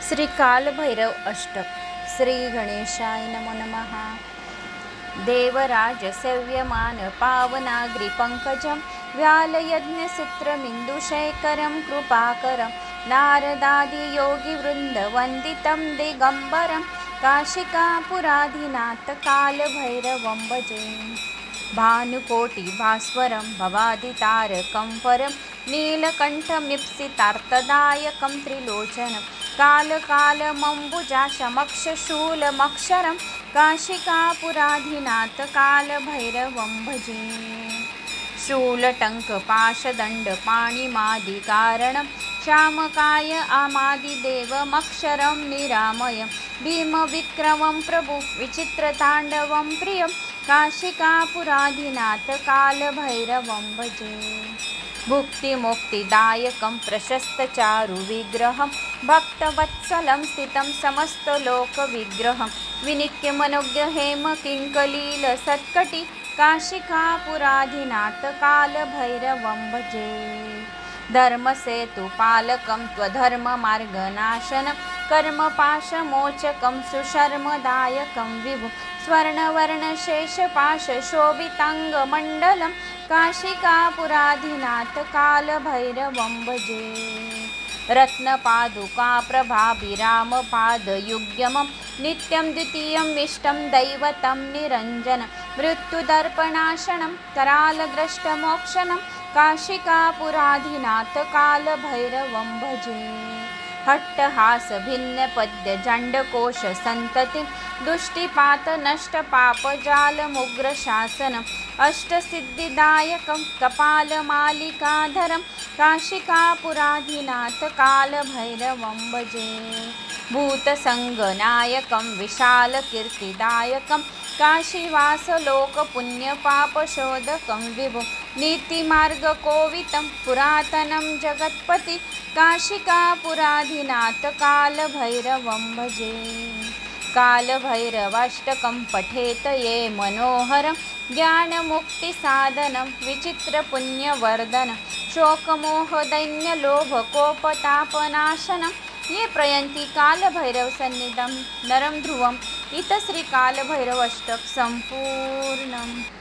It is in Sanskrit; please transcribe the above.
श्री कालभैरव अष्टक। श्री गणेशाय नमो नमः। देवराज सेव्यमान पावनाग्रि पंकजं व्यालयज्ञसित्रमिन्दुशेखरं कृपाकरं नारदादि योगिवृन्द वन्दितं दिगम्बरं काशिकापुराधिनाथ कालभैरवं भजे। भानुकोटि भास्वरं भवादितारकं परं नीलकण्ठमीप्सितार्थदायकं त्रिलोचनं कालकालमम्बुजाशमक्षशूलमक्षरं काशिकापुराधिनाथ कालभैरवं भजे। शूलटङ्कपाशदण्डपाणिमादिकारणं श्यामकाय आमादिदेवमक्षरं निरामयं भीमविक्रमं प्रभु विचित्रताण्डवं प्रियं काशिकापुराधिनाथ कालभैरवं भजे। भुक्तिमुक्तिदायकं प्रशस्तचारुविग्रहं भक्तवत्सलं स्थितं समस्तलोकविग्रहं विनित्यमनुज्ञहेमकिङ्कलीलसत्कटि काशिकापुराधिनाथ कालभैरवं भजे। धर्मसेतुपालकं त्वधर्ममार्गनाशनं कर्मपाशमोचकं सुशर्मदायकं विभुं स्वर्णवर्णशेषपाशशोभिताङ्गमण्डलं काशिकापुराधिनाथ कालभैरवं भजे। रत्नपादुकाप्रभाभिरामपादयुग्यमं नित्यं द्वितीयम् इष्टं दैवतं निरञ्जनं मृत्युदर्पणाशनं करालग्रष्टमोक्षणं काशिकापुराधिनाथ कालभैरवं भजे। हट्टहासभिन्नपद्यजाण्डकोशसन्ततिं दुष्टिपातनष्टपापजालमुग्रशासनम् अष्टसिद्धिदायकं कपालमालिकाधरं काशिकापुराधिनाथ कालभैरवं भजे। भूतसङ्गनायकं विशालकीर्तिदायकं काशीवासलोकपुण्यपापशोधकं विभुं नीतिमार्गकोवितं पुरातनं जगत्पति काशिकापुराधिनाथ कालभैरवं भजे। कालभैरवाष्टकं पठेत ये मनोहरं ज्ञानमुक्तिसाधनं विचित्रपुण्यवर्धनं शोकमोहदैन्यलोभकोपतापनाशनं ये प्रयन्ति कालभैरवसन्निधं नरं ध्रुवम्। इति श्री कालभैरव अष्टक सम्पूर्णम्।